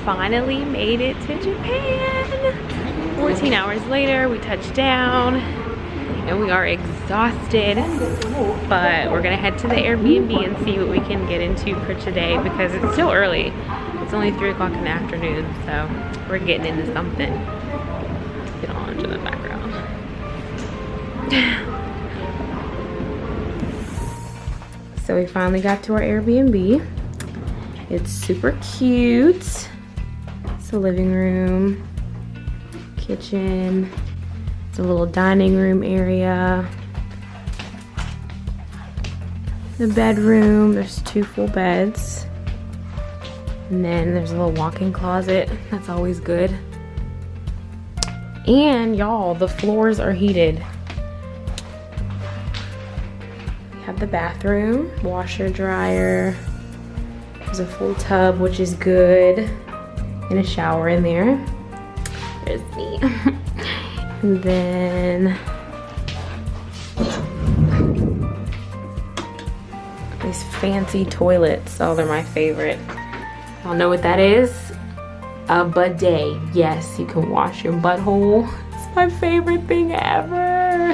Finally made it to Japan. 14 hours later, we touched down and we are exhausted, but we're gonna head to the Airbnb and see what we can get into for today because it's still early. It's only 3 o'clock in the afternoon, so we're getting into something. Get on to the background. So we finally got to our Airbnb. It's super cute. It's a living room, kitchen, it's a little dining room area, the bedroom, there's 2 full beds, and then there's a little walk-in closet. That's always good. And y'all, the floors are heated. We have the bathroom, washer, dryer. There's a full tub, which is good, and a shower in there. There's me. And then these fancy toilets. Oh, they're my favorite. Y'all know what that is? A bidet. Yes, you can wash your butthole. It's my favorite thing ever.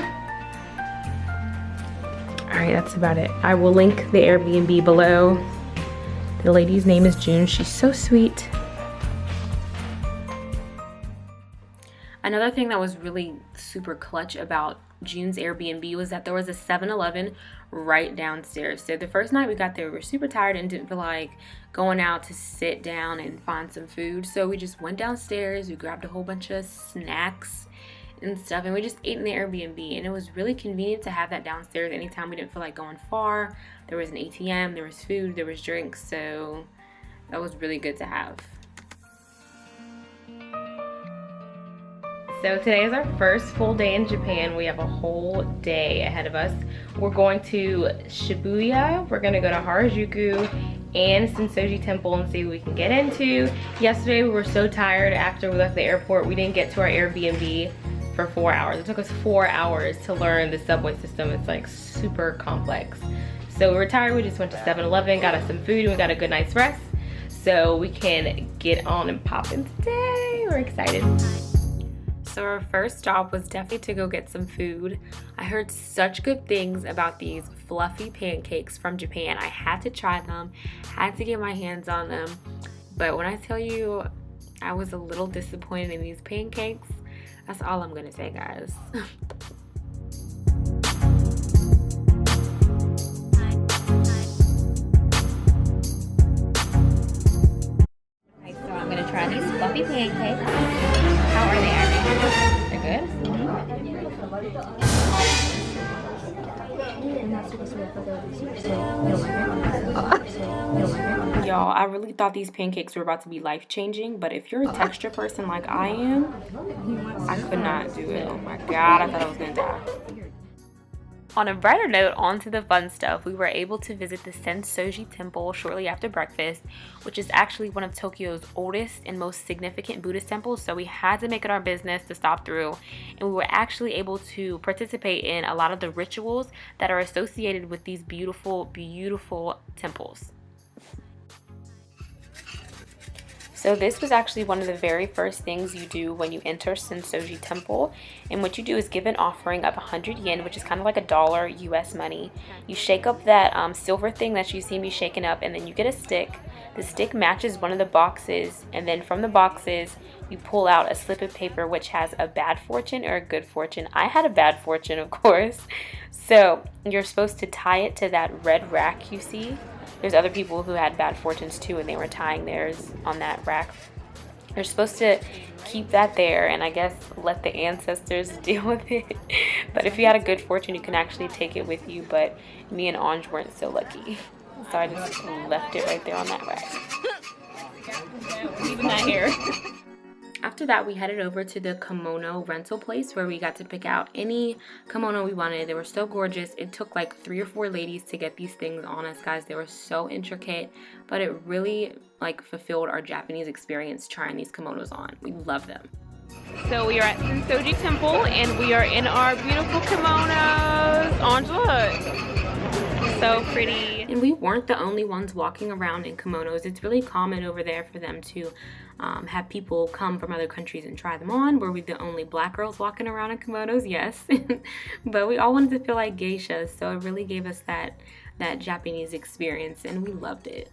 All right, that's about it. I will link the Airbnb below. The lady's name is June. She's so sweet. Another thing that was really super clutch about June's Airbnb was that there was a 7-Eleven right downstairs. So the first night we got there, we were super tired and didn't feel like going out to sit down and find some food. So we just went downstairs, we grabbed a whole bunch of snacks and stuff, and we just ate in the Airbnb. And it was really convenient to have that downstairs anytime we didn't feel like going far. There was an ATM, there was food, there was drinks, so that was really good to have. So today is our first full day in Japan. We have a whole day ahead of us. We're going to Shibuya, we're gonna go to Harajuku and Sensoji Temple and see what we can get into. Yesterday we were so tired after we left the airport, we didn't get to our Airbnb for 4 hours. It took us 4 hours to learn the subway system. It's like super complex. So we were tired, we just went to 7-Eleven, got us some food, and we got a good night's rest. So we can get on and pop in today. We're excited. So our first stop was definitely to go get some food. I heard such good things about these fluffy pancakes from Japan. I had to try them, had to get my hands on them. But when I tell you I was a little disappointed in these pancakes, that's all I'm gonna say, guys. Okay, so I'm gonna try these fluffy pancakes. How are they? They're good? Y'all, I really thought these pancakes were about to be life-changing, but if you're a texture person like I am, I could not do it. Oh my god, I thought I was gonna die. On a brighter note, on to the fun stuff. We were able to visit the Sensoji Temple shortly after breakfast, which is actually one of Tokyo's oldest and most significant Buddhist temples, so we had to make it our business to stop through. And we were actually able to participate in a lot of the rituals that are associated with these beautiful, beautiful temples. So this was actually one of the very first things you do when you enter Sensoji Temple. And what you do is give an offering of 100 yen, which is kind of like $1 US money. You shake up that silver thing that you see me shaking up, and then you get a stick. The stick matches one of the boxes, and then from the boxes, you pull out a slip of paper which has a bad fortune or a good fortune. I had a bad fortune, of course. So you're supposed to tie it to that red rack you see. There's other people who had bad fortunes too, and they were tying theirs on that rack. They're supposed to keep that there and I guess let the ancestors deal with it. But if you had a good fortune, you can actually take it with you. But me and Ange weren't so lucky. So I just left it right there on that rack. Leaving that here. After that, we headed over to the kimono rental place where we got to pick out any kimono we wanted. They were so gorgeous. It took like 3 or 4 ladies to get these things on us, guys. They were so intricate, but it really like fulfilled our Japanese experience trying these kimonos on. We love them. So we are at Sensoji Temple and we are in our beautiful kimonos. Ange, look. So pretty. And we weren't the only ones walking around in kimonos. It's really common over there for them to have people come from other countries and try them on. Were we the only black girls walking around in kimonos? Yes. But we all wanted to feel like geishas, so it really gave us that Japanese experience and we loved it.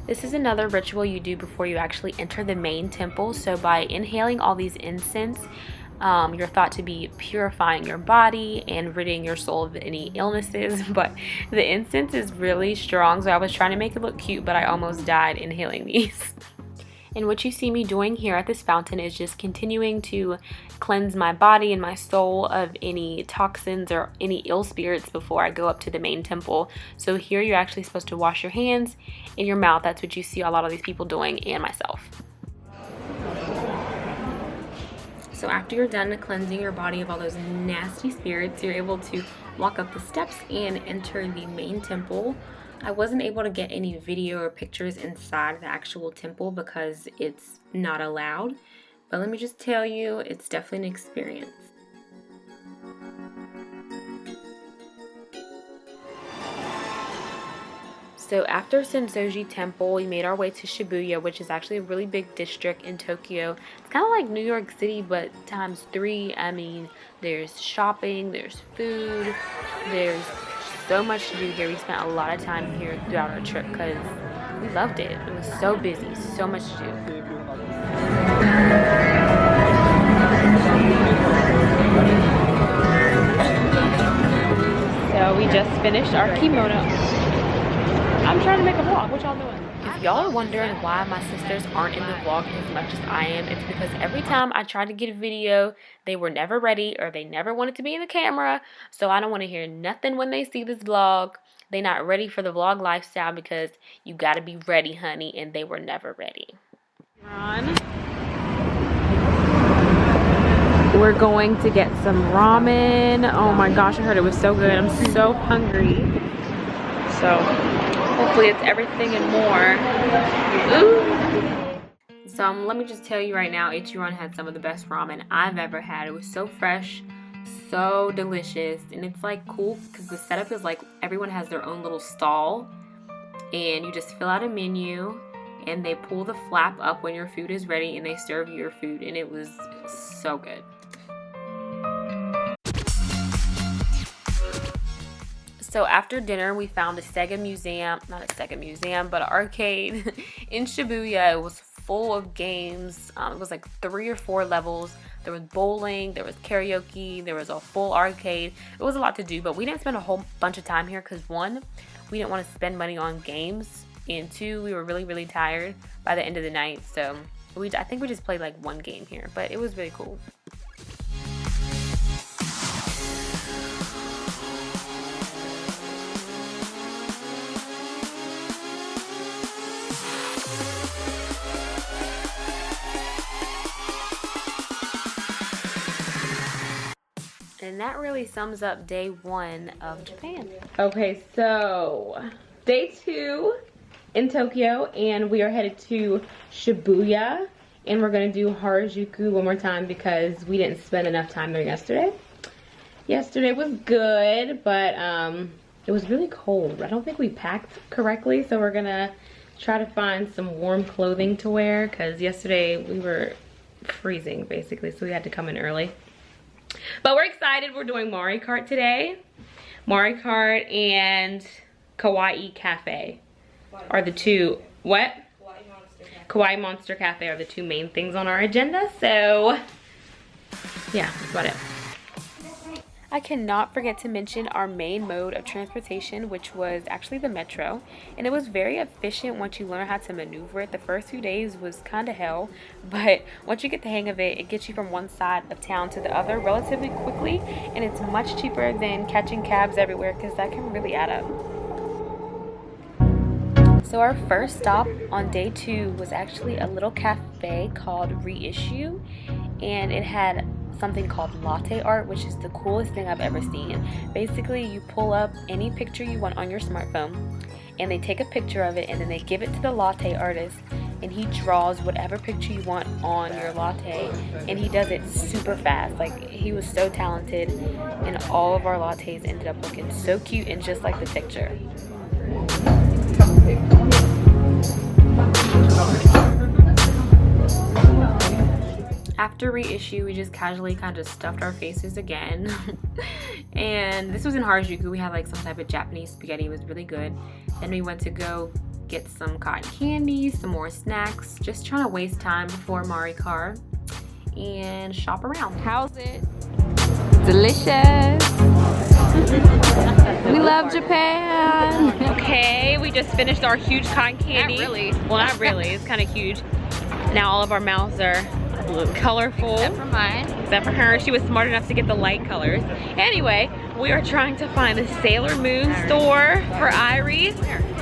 This is another ritual you do before you actually enter the main temple. So by inhaling all these incense, you're thought to be purifying your body and ridding your soul of any illnesses. But the incense is really strong, so I was trying to make it look cute, but I almost died inhaling these. And what you see me doing here at this fountain is just continuing to cleanse my body and my soul of any toxins or any ill spirits before I go up to the main temple. So here you're actually supposed to wash your hands and your mouth. That's what you see a lot of these people doing, and myself. So after you're done cleansing your body of all those nasty spirits, you're able to walk up the steps and enter the main temple. I wasn't able to get any video or pictures inside the actual temple because it's not allowed. But let me just tell you, it's definitely an experience. So after Sensoji Temple, we made our way to Shibuya, which is actually a really big district in Tokyo. It's kind of like New York City, but times 3. I mean, there's shopping, there's food, there's so much to do here. We spent a lot of time here throughout our trip because we loved it. It was so busy, so much to do. So we just finished our kimono. I'm trying to make a vlog. What y'all doing? If y'all are wondering why my sisters aren't in the vlog as much as I am, it's because every time I try to get a video, they were never ready or they never wanted to be in the camera. So I don't want to hear nothing when they see this vlog. They're not ready for the vlog lifestyle because you got to be ready, honey, and they were never ready. We're going to get some ramen. Oh my gosh, I heard it was so good. I'm so hungry. So hopefully it's everything and more. Ooh. So let me just tell you right now, Ichiran had some of the best ramen I've ever had. It was so fresh, so delicious, and it's like cool because the setup is like everyone has their own little stall and you just fill out a menu and they pull the flap up when your food is ready and they serve you your food, and it was so good. So after dinner, we found a SEGA museum, not a SEGA museum, but an arcade in Shibuya. It was full of games. It was like 3 or 4 levels. There was bowling, there was karaoke, there was a full arcade. It was a lot to do, but we didn't spend a whole bunch of time here because 1, we didn't want to spend money on games, and 2, we were really, really tired by the end of the night. So I think we just played like 1 game here, but it was really cool. And that really sums up day 1 of Japan. Okay, so day 2 in Tokyo, and we are headed to Shibuya, and we're gonna do Harajuku one more time because we didn't spend enough time there yesterday. Yesterday was good, but it was really cold. I don't think we packed correctly, so we're gonna try to find some warm clothing to wear because yesterday we were freezing basically, so we had to come in early. But we're excited. We're doing Mario Kart today. Mario Kart and Kawaii Cafe are the 2 What? Kawaii Monster Cafe are the two main things on our agenda, so yeah, that's about it. I cannot forget to mention our main mode of transportation, which was actually the metro, and it was very efficient once you learn how to maneuver it. The first few days was kind of hell, but once you get the hang of it, it gets you from one side of town to the other relatively quickly, and it's much cheaper than catching cabs everywhere because that can really add up. So our first stop on day 2 was actually a little cafe called Reissue, and it had something called latte art, which is the coolest thing I've ever seen. Basically, you pull up any picture you want on your smartphone, and they take a picture of it, and then they give it to the latte artist, and he draws whatever picture you want on your latte, and he does it super fast. Like, he was so talented, and all of our lattes ended up looking so cute and just like the picture. After Reissue, we just casually kind of stuffed our faces again. And this was in Harajuku. We had like some type of Japanese spaghetti. It was really good. Then we went to go get some cotton candy, some more snacks, just trying to waste time before Maricar and shop around. How's it? Delicious. We love Japan. Okay, we just finished our huge cotton candy. Not really. Well, not really. It's kind of huge. Now all of our mouths are blue, colorful. Except for mine. Except for her. She was smart enough to get the light colors. Anyway, we are trying to find the Sailor Moon store for Irie,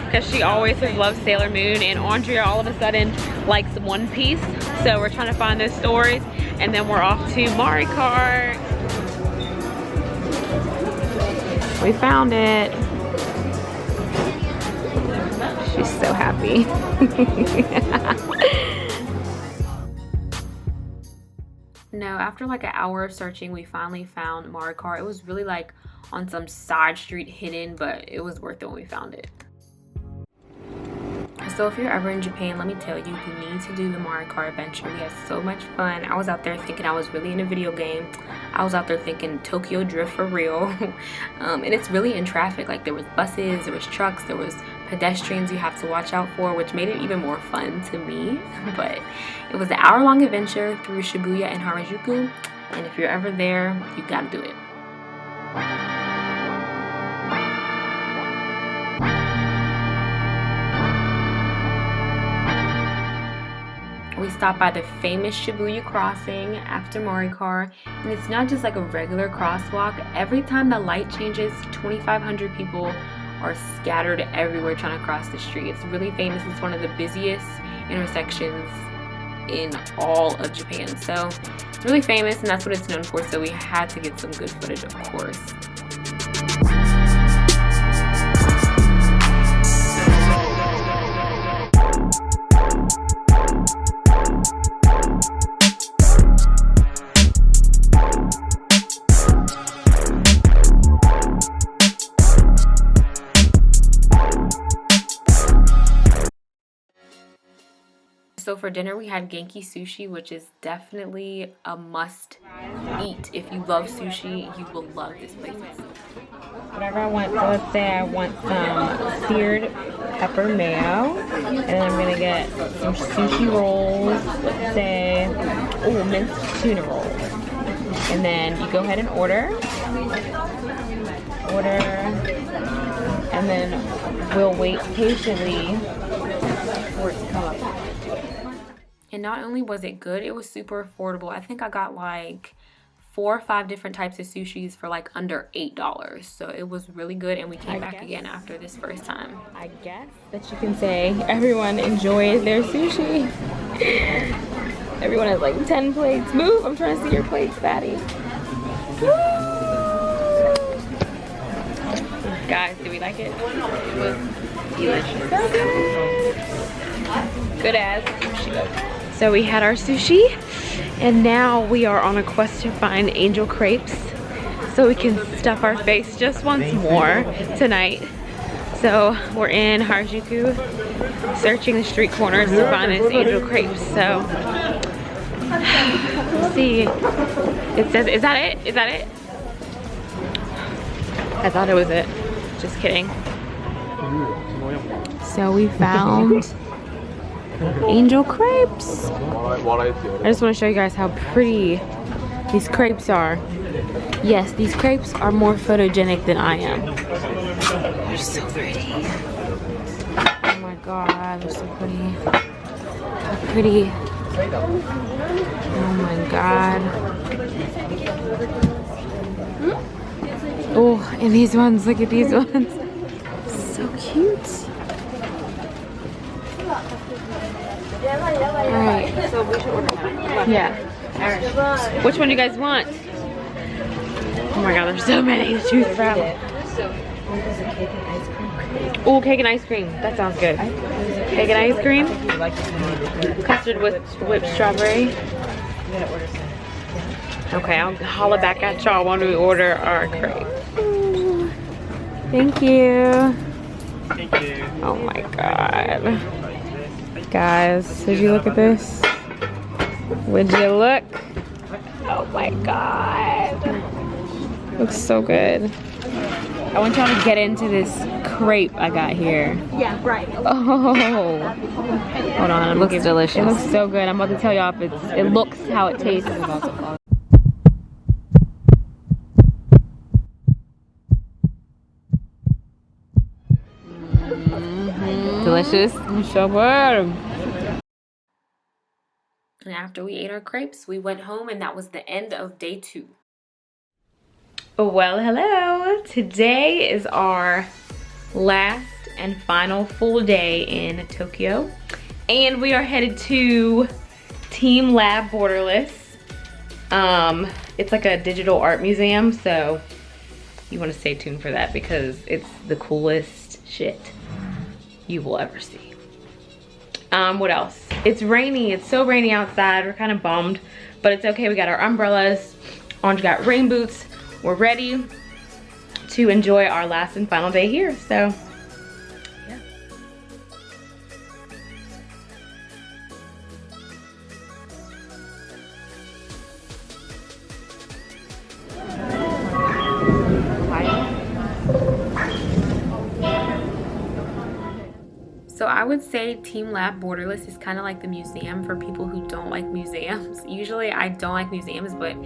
because she always has loved Sailor Moon, and Andrea all of a sudden likes One Piece. So we're trying to find those stores, and then we're off to Maricar. We found it. She's so happy. No, after like an hour of searching, we finally found Maricar. It was really like on some side street hidden, but it was worth it when we found it. So if you're ever in Japan, let me tell you, you need to do the Maricar adventure. We had so much fun. I was out there thinking I was really in a video game. I was out there thinking Tokyo Drift for real. And it's really in traffic. Like, there was buses, there was trucks, there was pedestrians you have to watch out for, which made it even more fun to me. But it was an hour-long adventure through Shibuya and Harajuku. And if you're ever there, you gotta do it. We stopped by the famous Shibuya crossing after Maricar, and it's not just like a regular crosswalk. Every time the light changes, 2,500 people are scattered everywhere trying to cross the street. It's really famous. It's one of the busiest intersections in all of Japan. So it's really famous, and that's what it's known for. So we had to get some good footage, of course. So for dinner we had Genki Sushi, which is definitely a must eat. If you love sushi, you will love this place. Whatever I want, so let's say I want some seared pepper mayo, and then I'm gonna get some sushi rolls, let's say, oh, minced tuna rolls. And then you go ahead and order, and then we'll wait patiently for it to come up. And not only was it good, it was super affordable. I think I got like 4 or 5 different types of sushis for like under $8. So it was really good, and we came back again after this first time. I guess that you can say everyone enjoyed their sushi. Everyone has like 10 plates. Move, I'm trying to see your plates, fatty. Guys, do we like it? It was delicious. So good. Good as sushi. So we had our sushi, and now we are on a quest to find angel crepes so we can stuff our face just once more tonight. So we're in Harajuku searching the street corners to find this angel crepes. So let's see. It says, is that it? Is that it? I thought it was it. Just kidding. So we found Angel crepes. I just want to show you guys how pretty these crepes are. Yes, these crepes are more photogenic than I am. They're so pretty. Oh my god, they're so pretty. How pretty. Oh my god. Oh, and these ones, look at these ones. So cute. Alright, so we should order that. Yeah. Which one do you guys want? Oh my god, there's so many to choose from. Oh, cake and ice cream. That sounds good. Cake and ice cream. Custard with whipped strawberry. Okay, I'll holla back at y'all when we order our crepe. Thank you. Thank you. Oh my god. Guys, did you look at this? Would you look? Oh my god. Looks so good. I want y'all to get into this crepe I got here. Yeah, right. Oh. Hold on. It looks delicious. It looks so good. I'm about to tell y'all if it looks how it tastes. Delicious. So good. And after we ate our crepes, we went home, and that was the end of day 2. Well, hello. Today is our last and final full day in Tokyo, and we are headed to Team Lab Borderless. It's like a digital art museum, so you want to stay tuned for that because it's the coolest shit you will ever see. What else? It's rainy. It's so rainy outside. We're kind of bummed, but it's okay. We got our umbrellas. Orange got rain boots. We're ready to enjoy our last and final day here. So, yeah. So I would say Team Lab Borderless is kind of like the museum for people who don't like museums. Usually I don't like museums, but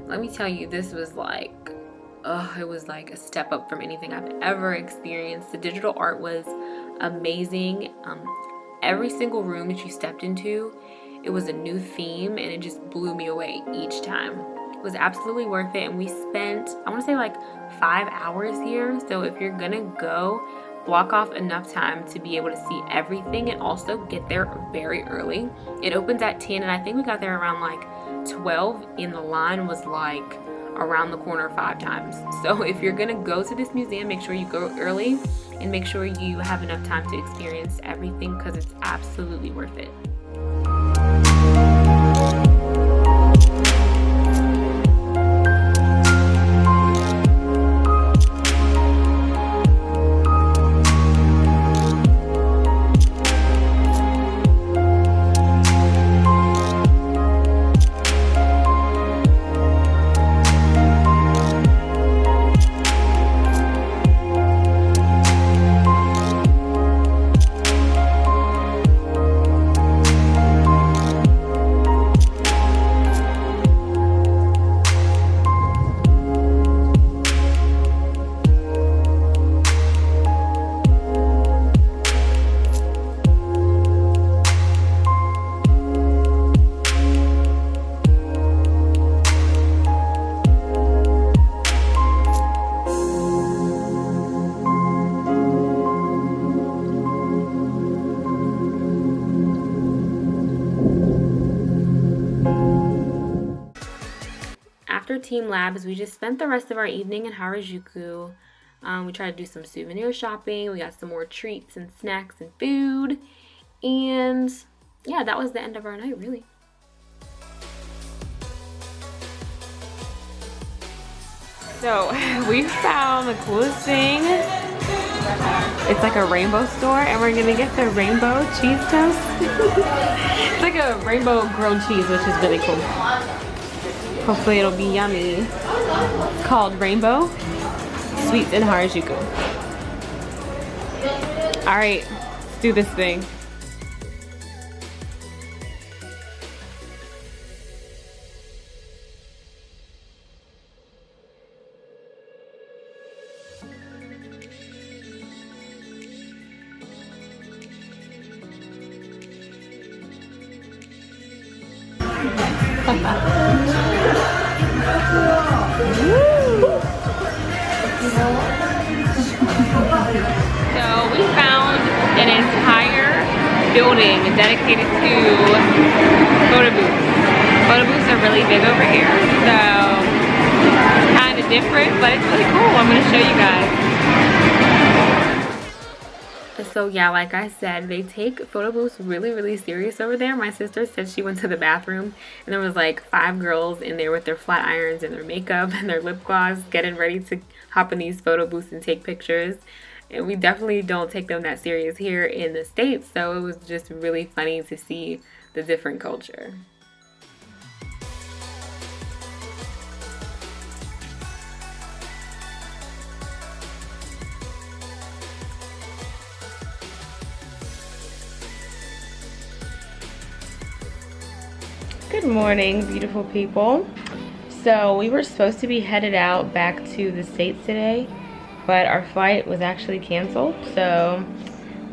let me tell you, this was like, it was like a step up from anything I've ever experienced. The digital art was amazing. Every single room that you stepped into, it was a new theme, and it just blew me away each time. It was absolutely worth it, and we spent, I want to say like 5 hours here. So if you're gonna go, block off enough time to be able to see everything, and also get there very early. It opens at 10, and I think we got there around like 12, and the line was like around the corner 5 times. So if you're gonna go to this museum, make sure you go early and make sure you have enough time to experience everything, because it's absolutely worth it. After Team Labs, we just spent the rest of our evening in Harajuku. We tried to do some souvenir shopping. We got some more treats and snacks and food. And yeah, that was the end of our night, really. So we found the coolest thing. It's like a rainbow store, and we're gonna get the rainbow cheese toast. It's like a rainbow grilled cheese, which is really cool. Hopefully it'll be yummy. It's called Rainbow Sweets in Harajuku. All right, let's do this thing. So we found an entire building dedicated to photo booths. Photo booths are really big over here, so it's kind of different, but it's really cool. I'm going to show you guys. So yeah, like I said, they take photo booths really serious over there. My sister said she went to the bathroom and there was like 5 girls in there with their flat irons and their makeup and their lip gloss getting ready to hop in these photo booths and take pictures. And we definitely don't take them that serious here in the States, so it was just really funny to see the different culture. Good morning, beautiful people. So we were supposed to be headed out back to the States today, but our flight was actually canceled. So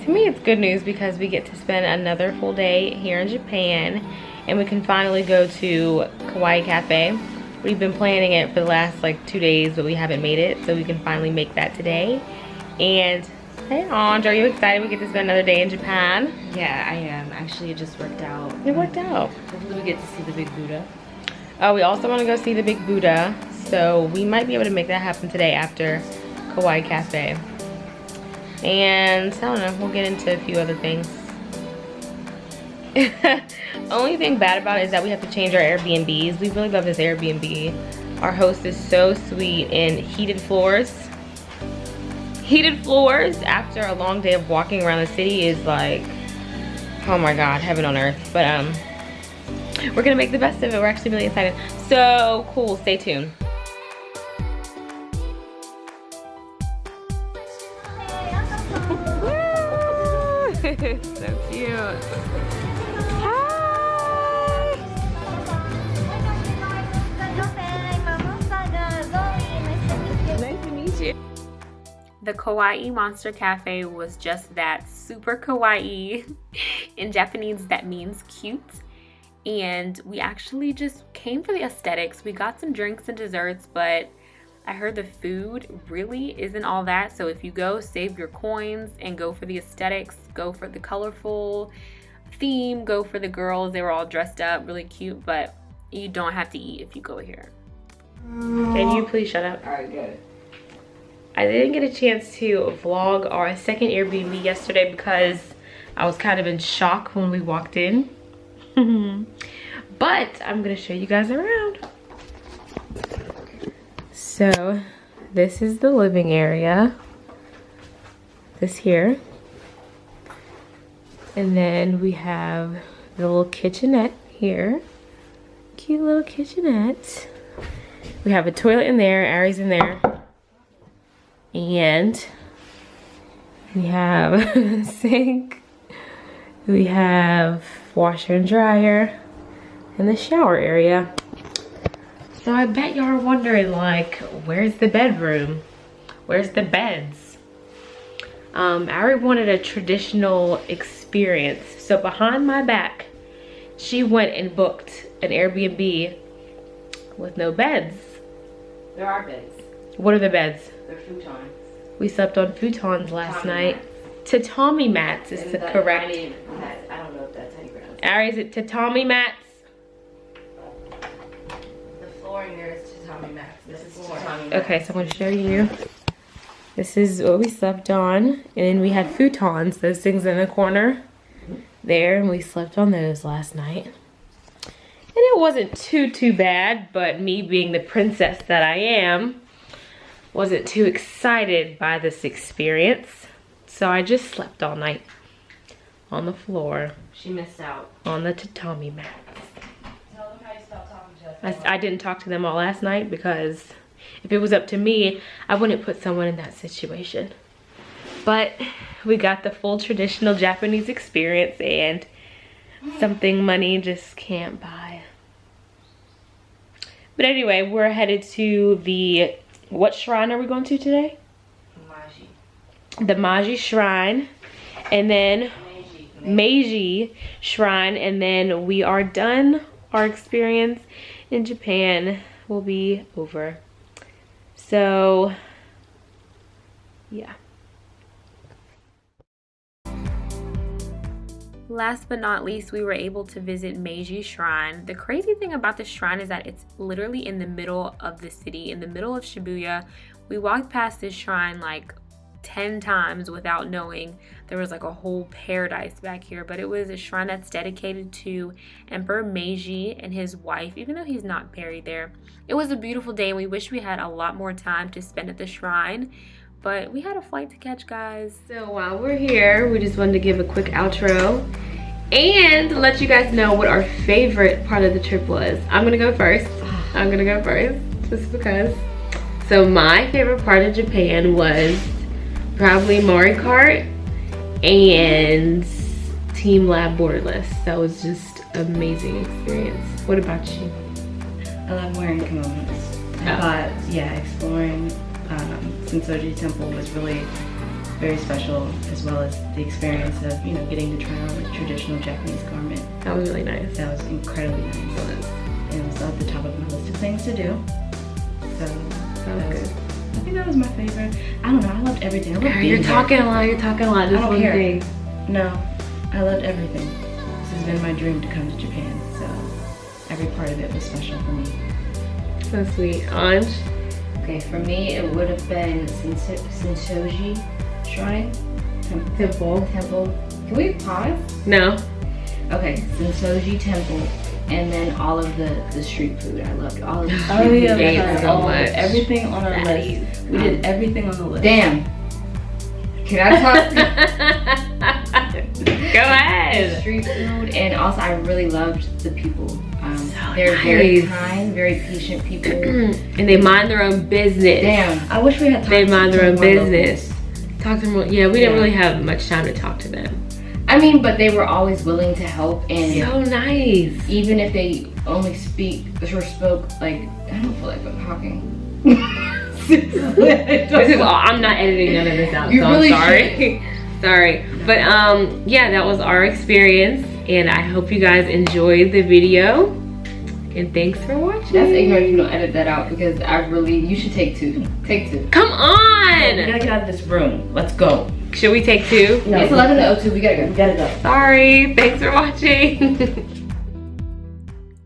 to me it's good news because we get to spend another full day here in Japan and we can finally go to Kawaii Cafe. We've been planning it for the last like 2 days, but we haven't made it, so we can finally make that today. And hey Andre, are you excited we get to spend another day in Japan? Yeah, I am. Actually, it just worked out. It worked out. Hopefully we get to see the big Buddha. We also want to go see the big Buddha, so we might be able to make that happen today after Kawaii Cafe. And I don't know, we'll get into a few other things. Only thing bad about it is that we have to change our Airbnbs. We really love this Airbnb. Our host is so sweet, and heated floors. Heated floors after a long day of walking around the city is like, oh my god, heaven on earth. But we're gonna make the best of it. We're actually really excited. So cool, stay tuned. So cute. Hi. Nice to meet you. The Kawaii Monster Cafe was just that, super kawaii. In Japanese, that means cute. And we actually just came for the aesthetics. We got some drinks and desserts, but I heard the food really isn't all that. So if you go, save your coins and go for the aesthetics, go for the colorful theme, go for the girls. They were all dressed up, really cute, but you don't have to eat if you go here. Can you please shut up? All right, good. I didn't get a chance to vlog our second Airbnb yesterday because I was kind of in shock when we walked in. But I'm gonna show you guys around. So this is the living area. This here. And then we have the little kitchenette here. Cute little kitchenette. We have a toilet in there, Ari's in there. And we have a sink. We have washer and dryer and the shower area. So I bet y'all are wondering, like, where's the bedroom? Where's the beds? Ari wanted a traditional experience. So behind my back, she went and booked an Airbnb with no beds. There are beds. What are the beds? They're futons. We slept on futons last night. Tatami mats is the correct. I don't know if that's how you pronounce it. Ari, is it tatami mats? The flooring there is tatami mats. This is tatami mats. Okay, so I'm going to show you. This is what we slept on. And then we had futons, those things in the corner there. And we slept on those last night. And it wasn't too bad, but me being the princess that I am, wasn't too excited by this experience. So I just slept all night on the floor. She missed out. On the tatami mats. Tell them how you spell Tommy Jeff. I didn't talk to them all last night because if it was up to me, I wouldn't put someone in that situation. But we got the full traditional Japanese experience and something money just can't buy. But anyway, we're headed to the, what shrine are we going to today? The Maji Shrine, and then Meiji Shrine, and then we are done our experience in Japan will be over. So, yeah. Last but not least, we were able to visit Meiji Shrine. The crazy thing about the shrine is that it's literally in the middle of the city, in the middle of Shibuya. We walked past this shrine like 10 times without knowing there was like a whole paradise back here, but it was a shrine that's dedicated to Emperor Meiji and his wife, even though he's not buried there. It was a beautiful day and we wish we had a lot more time to spend at the shrine, but we had a flight to catch, guys. So while we're here, we just wanted to give a quick outro and let you guys know what our favorite part of the trip was. I'm gonna go first just because. So my favorite part of Japan was probably Mario Kart and Team Lab Borderless. That was just an amazing experience. What about you? I love wearing kimonos. I thought, yeah, exploring Sensoji Temple was really very special, as well as the experience of, you know, getting to try on a traditional Japanese garment. That was really nice. That was incredibly nice. It was at the top of my list of things to do. So That was good. I think that was my favorite. I don't know, I loved everything. I loved being You're there. talking a lot. Just I don't one care. thing. No, I loved everything. This has been my dream to come to Japan, so every part of it was special for me. So sweet. Anj? Okay, for me it would have been Sensoji Shrine. Temple. Can we pause? No. Okay, Sensoji Temple. And then all of the street food. I loved all of the street Oh yeah, food. ate because so much. everything on our Fatties. list. We did everything on the list. Damn. Can I talk? Go ahead. Street food, and also I really loved the people. So They're very nice. kind, very patient people. And they mind their own business. Damn. I wish we had time They to mind their own talk more business. Talk to them. Yeah, we didn't really have much time to talk to them. I mean, but they were always willing to help, and So nice. even if they only spoke like, I don't feel like I'm talking. This is all. I'm not editing none of this out. You so really I'm sorry. Sorry. But yeah, that was our experience, and I hope you guys enjoyed the video. And thanks for watching. That's ignorant if you don't edit that out, because you should take two. Take two. Come We on. gotta get out of this room. Let's go. Should we take two? No, It's 11:02. We gotta go. We gotta go. Sorry. Thanks for watching.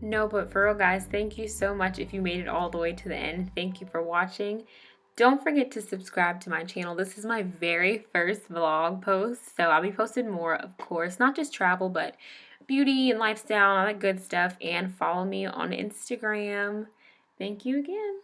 No, but for real, guys, thank you so much if you made it all the way to the end. Thank you for watching. Don't forget to subscribe to my channel. This is my very first vlog post, so I'll be posting more, of course, not just travel, but beauty and lifestyle and all that good stuff. And follow me on Instagram. Thank you again.